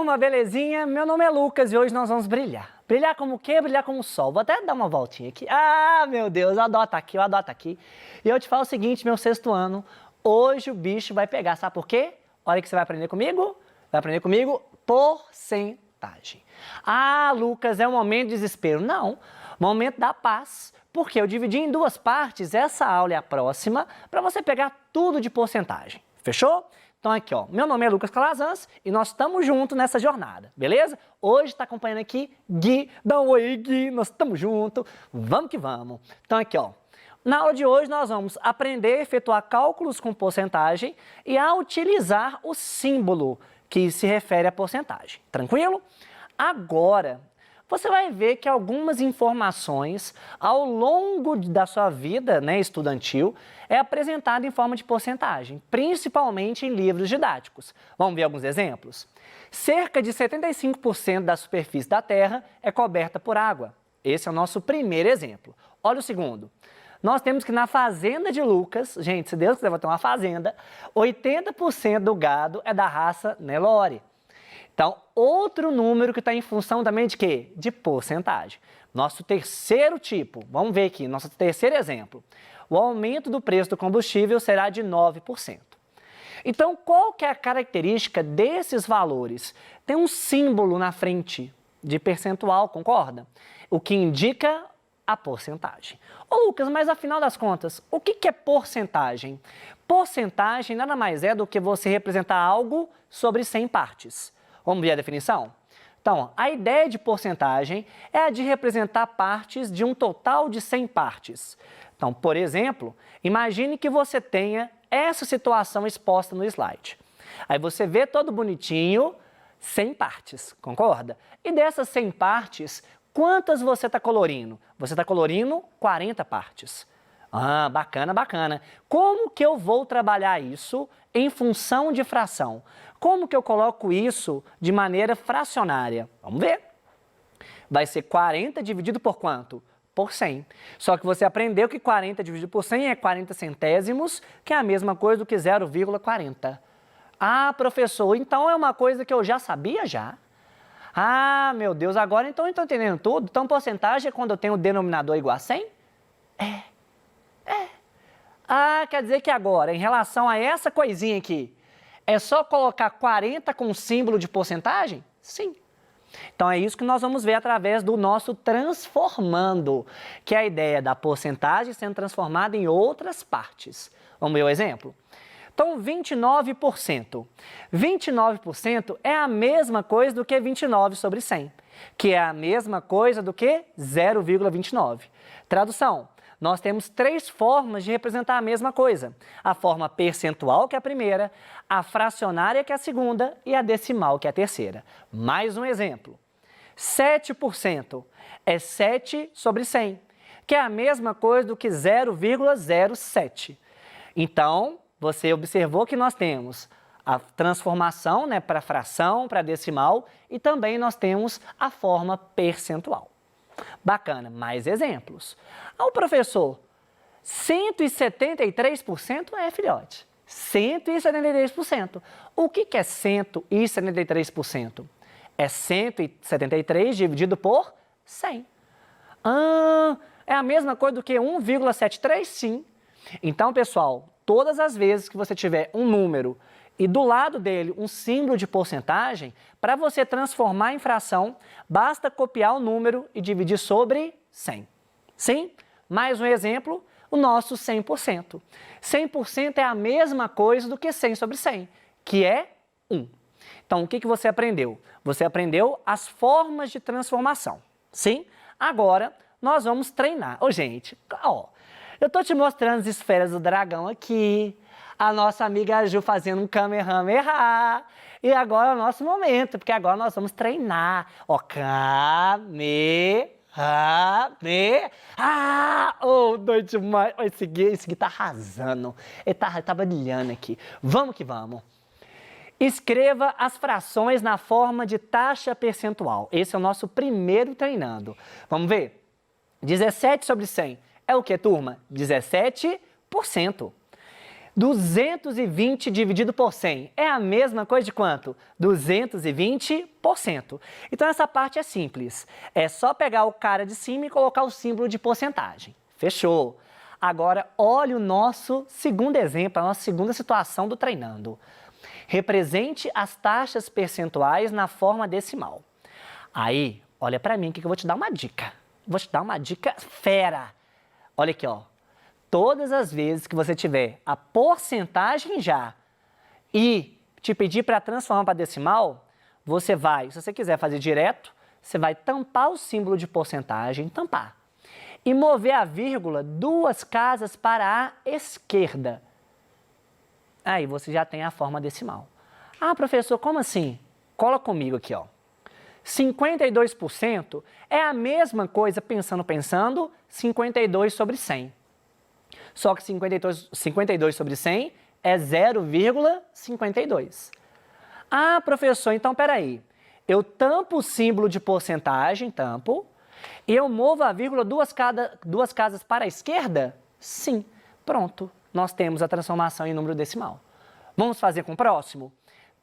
turma, belezinha? Meu nome é Lucas e hoje nós vamos brilhar. Brilhar como o quê? Brilhar como o sol. Vou até dar uma voltinha aqui. Ah, meu Deus, eu adoro estar aqui, eu adoro estar aqui. E eu te falo o seguinte, meu sexto ano, hoje o bicho vai pegar, sabe por quê? Olha que você vai aprender comigo. Vai aprender comigo porcentagem. Ah, Lucas, é um momento de desespero. Não, momento da paz. Porque eu dividi em duas partes essa aula e a próxima para você pegar tudo de porcentagem. Fechou? Então aqui, ó, meu nome é Lucas Calazans e nós estamos juntos nessa jornada, beleza? Hoje está acompanhando aqui Gui, dá um oi Gui, nós estamos juntos, vamos que vamos. Então aqui, ó, na aula de hoje nós vamos aprender a efetuar cálculos com porcentagem e a utilizar o símbolo que se refere à porcentagem, tranquilo? Agora, você vai ver que algumas informações ao longo da sua vida, né, estudantil é apresentada em forma de porcentagem, principalmente em livros didáticos. Vamos ver alguns exemplos? Cerca de 75% da superfície da Terra é coberta por água. Esse é o nosso primeiro exemplo. Olha o segundo. Nós temos que na fazenda de Lucas, gente, se Deus quiser vai ter uma fazenda, 80% do gado é da raça Nelore. Então, outro número que está em função também de quê? De porcentagem. Nosso terceiro tipo, vamos ver aqui, nosso terceiro exemplo. O aumento do preço do combustível será de 9%. Então, qual que é a característica desses valores? Tem um símbolo na frente de percentual, concorda? O que indica a porcentagem. Ô Lucas, mas afinal das contas, o que é porcentagem? Porcentagem nada mais é do que você representar algo sobre 100 partes. Vamos ver a definição? Então, a ideia de porcentagem é a de representar partes de um total de 100 partes. Então, por exemplo, imagine que você tenha essa situação exposta no slide. Aí você vê todo bonitinho, 100 partes, concorda? E dessas 100 partes, quantas você está colorindo? Você está colorindo 40 partes. Ah, bacana, bacana. Como que eu vou trabalhar isso em função de fração? Como que eu coloco isso de maneira fracionária? Vamos ver. Vai ser 40 dividido por quanto? Por 100. Só que você aprendeu que 40 dividido por 100 é 40 centésimos, que é a mesma coisa do que 0,40. Ah, professor, então é uma coisa que eu já sabia já? Ah, meu Deus, agora então eu estou entendendo tudo? Então porcentagem é quando eu tenho o denominador igual a 100? É. Ah, quer dizer que agora, em relação a essa coisinha aqui, é só colocar 40 com símbolo de porcentagem? Sim. Então é isso que nós vamos ver através do nosso transformando, que é a ideia da porcentagem sendo transformada em outras partes. Vamos ver o exemplo? Então 29%. 29% é a mesma coisa do que 29 sobre 100, que é a mesma coisa do que 0,29. Tradução. Nós temos três formas de representar a mesma coisa. A forma percentual, que é a primeira, a fracionária, que é a segunda, e a decimal, que é a terceira. Mais um exemplo. 7% é 7 sobre 100, que é a mesma coisa do que 0,07. Então, você observou que nós temos a transformação, né, para fração, para decimal, e também nós temos a forma percentual. Bacana, mais exemplos. Ah, o professor, 173% é, filhote. 173%. O que é 173%? É 173 dividido por 100. Ah, é a mesma coisa do que 1,73? Sim. Então, pessoal, todas as vezes que você tiver um número e do lado dele um símbolo de porcentagem, para você transformar em fração, basta copiar o número e dividir sobre 100. Sim? Mais um exemplo, o nosso 100%. 100% é a mesma coisa do que 100 sobre 100, que é 1. Então, o que você aprendeu? Você aprendeu as formas de transformação. Sim? Agora, nós vamos treinar. Ô, gente, ó, eu estou te mostrando as esferas do dragão aqui, a nossa amiga Ju fazendo um Kamehameha. E agora é o nosso momento, porque agora nós vamos treinar. Ó, Kamehameha. Oh, doido demais. Esse Gui tá arrasando. Ele tá brilhando aqui. Vamos que vamos. Escreva as frações na forma de taxa percentual. Esse é o nosso primeiro treinando. Vamos ver? 17 sobre 100 é o que, turma? 17%. 220 dividido por 100 é a mesma coisa de quanto? 220%. Então, essa parte é simples. É só pegar o cara de cima e colocar o símbolo de porcentagem. Fechou. Agora, olha o nosso segundo exemplo, a nossa segunda situação do treinando. Represente as taxas percentuais na forma decimal. Aí, olha para mim que eu vou te dar uma dica. Vou te dar uma dica fera. Olha aqui, ó. Todas as vezes que você tiver a porcentagem já e te pedir para transformar para decimal, você vai, se você quiser fazer direto, você vai tampar o símbolo de porcentagem, tampar, e mover a vírgula 2 casas para a esquerda. Aí você já tem a forma decimal. Ah, professor, como assim? Cola comigo aqui, ó. 52% é a mesma coisa, pensando, 52 sobre 100. Só que 52 sobre 100 é 0,52. Ah, professor, então peraí. Eu tampo o símbolo de porcentagem, tampo, e eu movo a vírgula 2 casas para a esquerda? Sim. Pronto, nós temos a transformação em número decimal. Vamos fazer com o próximo?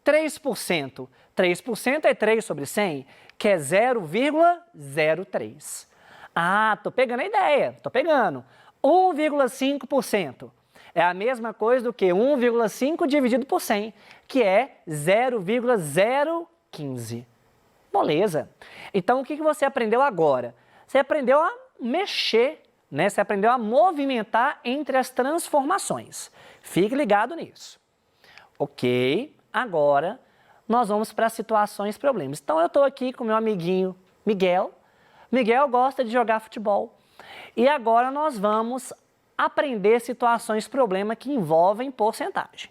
3%. 3% é 3 sobre 100, que é 0,03. Ah, tô pegando a ideia, tô pegando. 1,5% é a mesma coisa do que 1,5 dividido por 100, que é 0,015. Moleza. Então, o que você aprendeu agora? Você aprendeu a mexer, né? Você aprendeu a movimentar entre as transformações. Fique ligado nisso. Ok, agora nós vamos para situações e problemas. Então, eu estou aqui com meu amiguinho Miguel. Miguel gosta de jogar futebol. E agora nós vamos aprender situações problema que envolvem porcentagem.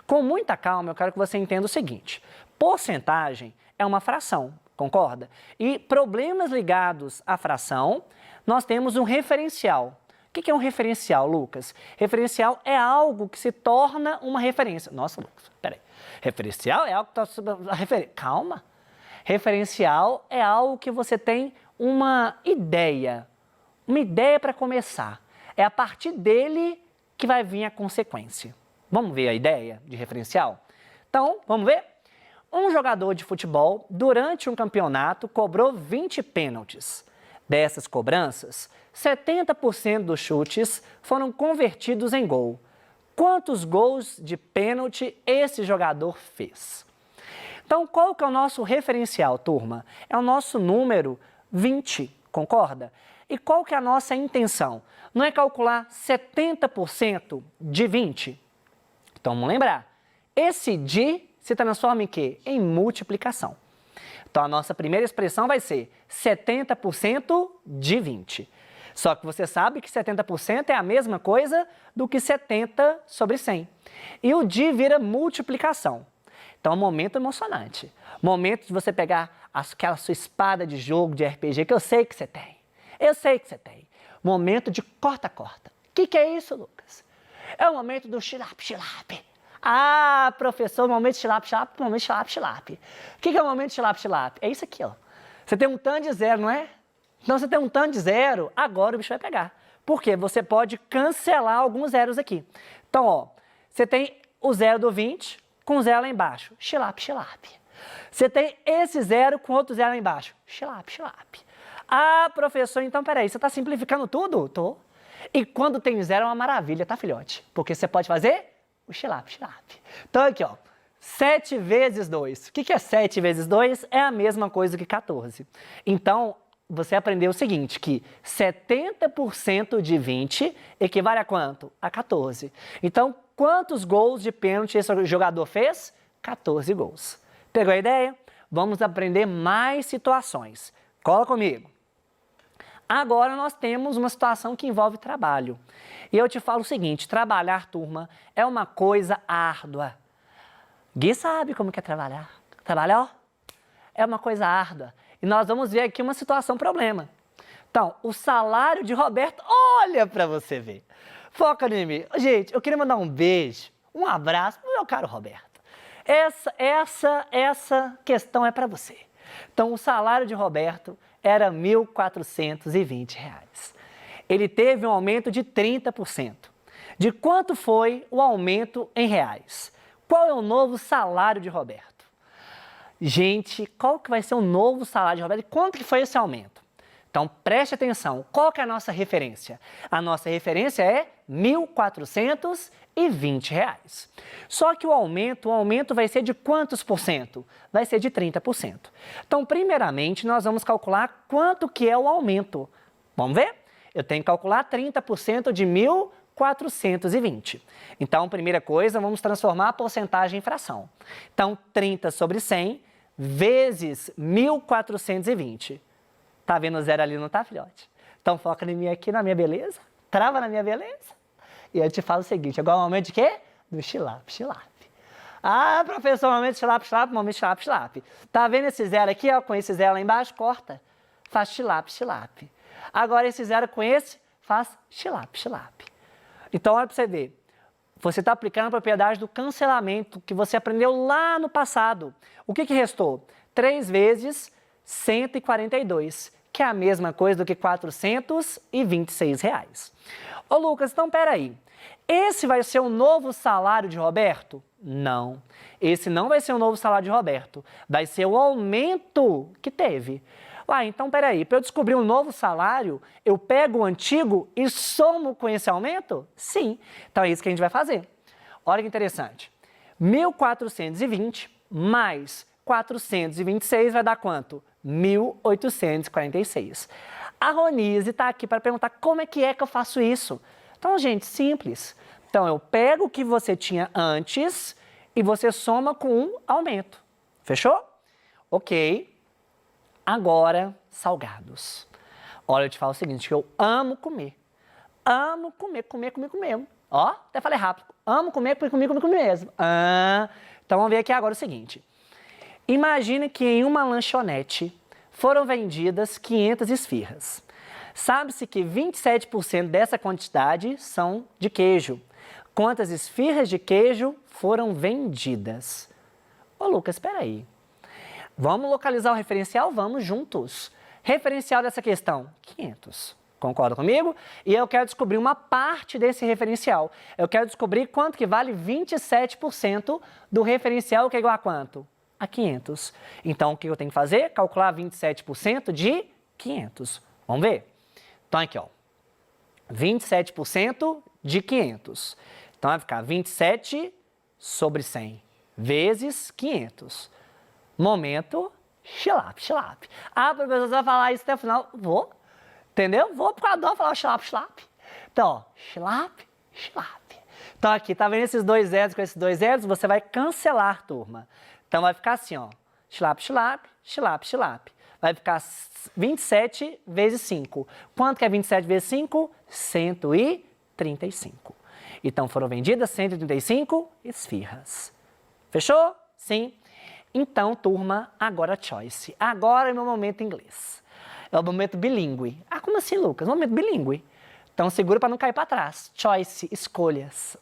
Com muita calma, eu quero que você entenda o seguinte. Porcentagem é uma fração, concorda? E problemas ligados à fração, nós temos um referencial. O que é um referencial, Lucas? Referencial é algo que se torna uma referência. Nossa, Lucas, peraí. Referencial é algo que está... Calma. Referencial é algo que você tem uma ideia para começar. É a partir dele que vai vir a consequência. Vamos ver a ideia de referencial? Então, vamos ver? Um jogador de futebol, durante um campeonato, cobrou 20 pênaltis. Dessas cobranças, 70% dos chutes foram convertidos em gol. Quantos gols de pênalti esse jogador fez? Então, qual que é o nosso referencial, turma? É o nosso número 20, concorda? E qual que é a nossa intenção? Não é calcular 70% de 20? Então, vamos lembrar. Esse de se transforma em quê? Em multiplicação. Então, a nossa primeira expressão vai ser 70% de 20. Só que você sabe que 70% é a mesma coisa do que 70 sobre 100. E o de vira multiplicação. Então, é um momento emocionante. Momento de você pegar aquela sua espada de jogo, de RPG, que eu sei que você tem. Eu sei que você tem. Momento de corta-corta. O que é isso, Lucas? É o momento do xilap-xilap. Ah, professor, momento de xilap-xilap, momento de xilap-xilap. O que é o momento de xilap-xilap? É isso aqui, ó. Você tem um tanto de zero, não é? Então, você tem um tanto de zero, agora o bicho vai pegar. Por quê? Você pode cancelar alguns zeros aqui. Então, ó, você tem o zero do 20 com zero lá embaixo. Xilap-xilap. Você tem esse zero com outro zero lá embaixo. Xilap-xilap. Ah, professor, então peraí, você está simplificando tudo? Tô. E quando tem zero é uma maravilha, tá, filhote? Porque você pode fazer o xilap-xilap. Então aqui, ó, 7 vezes 2. O que é 7 vezes 2? É a mesma coisa que 14. Então, você aprendeu o seguinte, que 70% de 20 equivale a quanto? A 14. Então, quantos gols de pênalti esse jogador fez? 14 gols. Pegou a ideia? Vamos aprender mais situações. Cola comigo. Agora nós temos uma situação que envolve trabalho. E eu te falo o seguinte, trabalhar, turma, é uma coisa árdua. Gui sabe como que é trabalhar. Trabalhar, ó, é uma coisa árdua. E nós vamos ver aqui uma situação problema. Então, o salário de Roberto, olha para você ver. Foca em mim. Gente, eu queria mandar um beijo, um abraço pro meu caro Roberto. Essa questão é para você. Então, o salário de Roberto era R$ 1.420. Ele teve um aumento de 30%. De quanto foi o aumento em reais? Qual é o novo salário de Roberto? Gente, qual que vai ser o novo salário de Roberto e quanto que foi esse aumento? Então, preste atenção, qual que é a nossa referência? A nossa referência é R$ 1.420. Só que o aumento vai ser de quantos por cento? Vai ser de 30%. Então, primeiramente, nós vamos calcular quanto que é o aumento. Vamos ver? Eu tenho que calcular 30% de 1.420. Então, primeira coisa, vamos transformar a porcentagem em fração. Então, 30 sobre 100 vezes 1.420. Tá vendo o zero ali, não tá, filhote? Então, foca em mim aqui, na minha beleza. Trava na minha beleza. E eu te falo o seguinte, agora o aumento de quê? Do xilap. Ah, professor, aumento de xilap, aumento de xilap. Tá vendo esse zero aqui, ó, com esse zero lá embaixo? Corta. Faz xilap. Agora esse zero com esse, faz xilap. Então, olha para você ver. Você está aplicando a propriedade do cancelamento que você aprendeu lá no passado. O que restou? 3 vezes 142, que é a mesma coisa do que R$ 426. Ô Lucas, então peraí, esse vai ser o novo salário de Roberto? Não, esse não vai ser o novo salário de Roberto, vai ser o aumento que teve. Então peraí, para eu descobrir um novo salário, eu pego o antigo e somo com esse aumento? Sim, então é isso que a gente vai fazer. Olha que interessante, 1.420 mais 426 vai dar quanto? 1.846. A Ronise está aqui para perguntar como é que eu faço isso. Então, gente, simples. Então, eu pego o que você tinha antes e você soma com um aumento. Fechou? Ok. Agora, salgados. Olha, eu te falo o seguinte, que eu amo comer. Amo comer. Ó, até falei rápido. Amo comer mesmo. Então, vamos ver aqui agora o seguinte. Imagine que em uma lanchonete foram vendidas 500 esfirras. Sabe-se que 27% dessa quantidade são de queijo. Quantas esfirras de queijo foram vendidas? Ô Lucas, espera aí. Vamos localizar o referencial? Vamos juntos. Referencial dessa questão, 500. Concorda comigo? E eu quero descobrir uma parte desse referencial. Eu quero descobrir quanto que vale 27% do referencial, que é igual a quanto? A 500. Então, o que eu tenho que fazer? Calcular 27% de 500. Vamos ver? Então, aqui, ó. 27% de 500. Então, vai ficar 27 sobre 100 vezes 500. Momento, xilap. Ah, professor, você vai falar isso até o final? Vou. Entendeu? Vou porque eu adoro falar xilap. Então, ó, xilap. Então, aqui, tá vendo esses dois zeros com esses dois zeros? Você vai cancelar, turma. Então, vai ficar assim, ó, xilap. Vai ficar 27 vezes 5. Quanto que é 27 vezes 5? 135. Então, foram vendidas 135 esfirras. Fechou? Sim. Então, turma, agora choice. Agora é meu momento em inglês. É o momento bilíngue. Ah, como assim, Lucas? Momento bilíngue. Então, segura para não cair para trás. Choice, escolhas.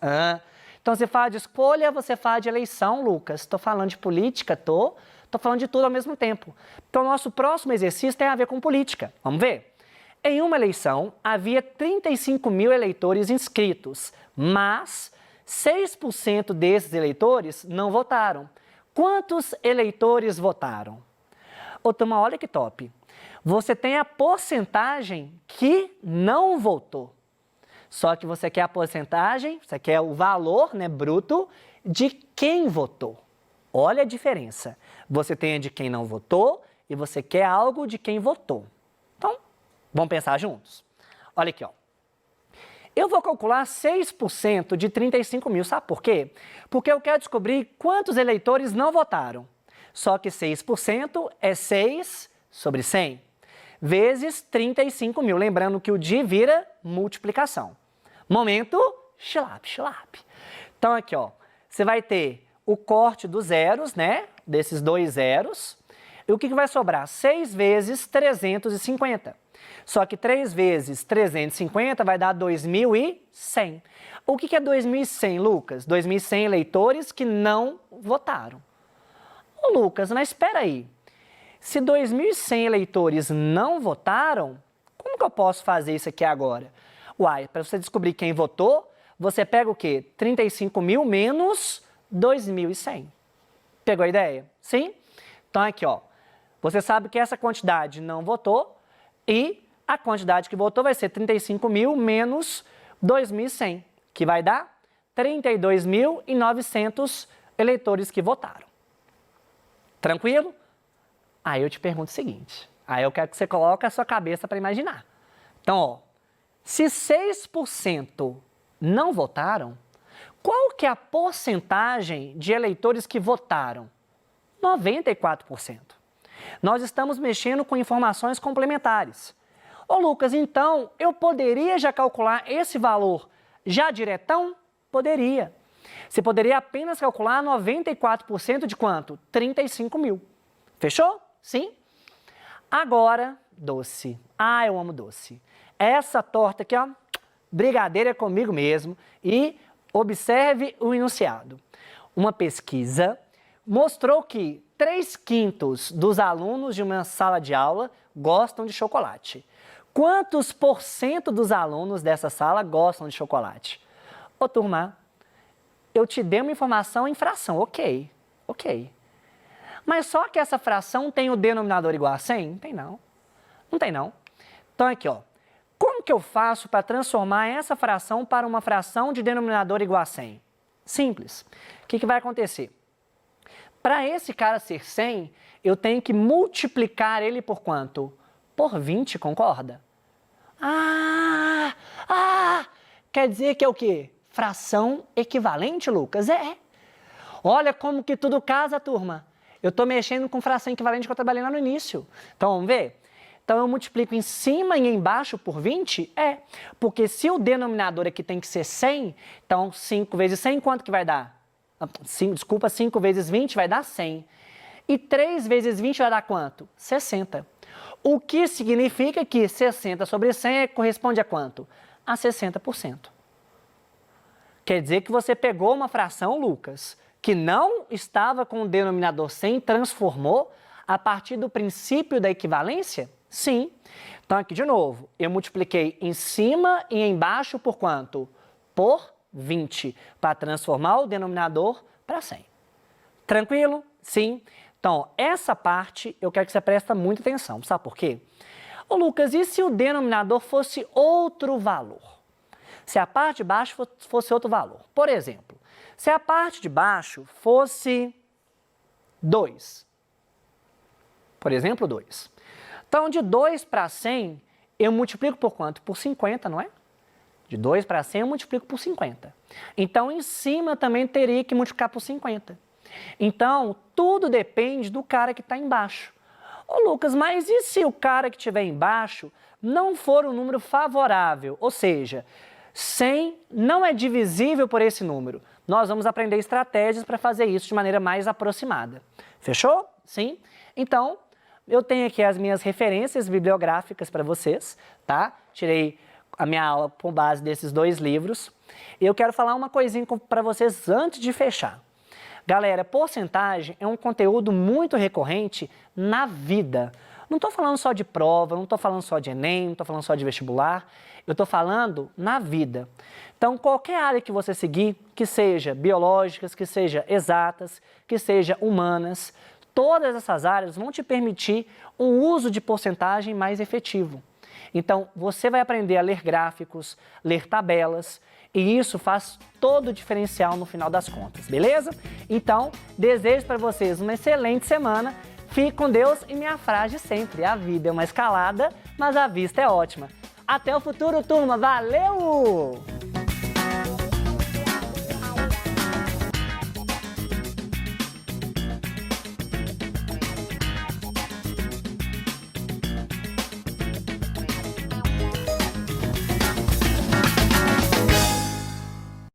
Então, você fala de escolha, você fala de eleição, Lucas. Estou falando de política, Estou falando de tudo ao mesmo tempo. Então, nosso próximo exercício tem a ver com política. Vamos ver? Em uma eleição, havia 35 mil eleitores inscritos, mas 6% desses eleitores não votaram. Quantos eleitores votaram? Ô, turma, olha que top. Você tem a porcentagem que não votou. Só que você quer a porcentagem, você quer o valor, né, bruto, de quem votou. Olha a diferença. Você tem a de quem não votou e você quer algo de quem votou. Então, vamos pensar juntos? Olha aqui, ó. Eu vou calcular 6% de 35 mil, sabe por quê? Porque eu quero descobrir quantos eleitores não votaram. Só que 6% é 6 sobre 100, vezes 35 mil. Lembrando que o de vira multiplicação. Momento, xilap. Então, aqui, ó, você vai ter o corte dos zeros, né? Desses dois zeros. E o que vai sobrar? 6 vezes 350. Só que 3 vezes 350 vai dar 2.100. O que é 2.100, Lucas? 2.100 eleitores que não votaram. Ô, Lucas, mas espera aí. Se 2.100 eleitores não votaram, como que eu posso fazer isso aqui agora? Uai, para você descobrir quem votou, você pega o quê? 35 mil menos 2.100. Pegou a ideia? Sim? Então, aqui, ó. Você sabe que essa quantidade não votou e a quantidade que votou vai ser 35 mil menos 2.100, que vai dar 32.900 eleitores que votaram. Tranquilo? Aí eu te pergunto o seguinte, aí eu quero que você coloque a sua cabeça para imaginar. Então, ó, se 6% não votaram, qual que é a porcentagem de eleitores que votaram? 94%. Nós estamos mexendo com informações complementares. Ô Lucas, então eu poderia já calcular esse valor já diretão? Poderia. Você poderia apenas calcular 94% de quanto? 35 mil. Fechou? Sim? Agora, doce. Ah, eu amo doce. Essa torta aqui, ó, brigadeiro é comigo mesmo. E observe o enunciado. Uma pesquisa mostrou que 3/5 dos alunos de uma sala de aula gostam de chocolate. Quantos por cento dos alunos dessa sala gostam de chocolate? Ô, turma, eu te dei uma informação em fração, ok. Mas só que essa fração tem o denominador igual a 100? Não tem não. Não tem não. Então aqui, ó. Como que eu faço para transformar essa fração para uma fração de denominador igual a 100? Simples. O que vai acontecer? Para esse cara ser 100, eu tenho que multiplicar ele por quanto? Por 20, concorda? Quer dizer que é o quê? Fração equivalente, Lucas? É. Olha como que tudo casa, turma. Eu estou mexendo com fração equivalente que eu trabalhei lá no início. Então, vamos ver? Então, eu multiplico em cima e embaixo por 20? É. Porque se o denominador aqui tem que ser 100, então 5 vezes 100, quanto que vai dar? 5 vezes 20 vai dar 100. E 3 vezes 20 vai dar quanto? 60. O que significa que 60 sobre 100 corresponde a quanto? A 60%. Quer dizer que você pegou uma fração, Lucas, que não estava com o denominador 100 e transformou a partir do princípio da equivalência? Sim. Então, aqui de novo, eu multipliquei em cima e embaixo por quanto? Por 20, para transformar o denominador para 100. Tranquilo? Sim. Então, essa parte eu quero que você preste muita atenção. Sabe por quê? Ô Lucas, e se o denominador fosse outro valor? Se a parte de baixo fosse outro valor. Por exemplo, se a parte de baixo fosse 2. Por exemplo, 2. Então, de 2 para 100, eu multiplico por quanto? Por 50, não é? De 2 para 100 eu multiplico por 50. Então, em cima também teria que multiplicar por 50. Então, tudo depende do cara que está embaixo. Ô Lucas, mas e se o cara que estiver embaixo não for um número favorável? Ou seja, 100 não é divisível por esse número. Nós vamos aprender estratégias para fazer isso de maneira mais aproximada. Fechou? Sim? Então, eu tenho aqui as minhas referências bibliográficas para vocês, tá? Tirei a minha aula com base desses 2 livros. E eu quero falar uma coisinha para vocês antes de fechar. Galera, porcentagem é um conteúdo muito recorrente na vida. Não estou falando só de prova, não estou falando só de Enem, não estou falando só de vestibular. Eu estou falando na vida. Então, qualquer área que você seguir, que seja biológicas, que seja exatas, que seja humanas, todas essas áreas vão te permitir um uso de porcentagem mais efetivo. Então, você vai aprender a ler gráficos, ler tabelas, e isso faz todo o diferencial no final das contas, beleza? Então, desejo para vocês uma excelente semana, fique com Deus e minha frase sempre, a vida é uma escalada, mas a vista é ótima. Até o futuro, turma, valeu!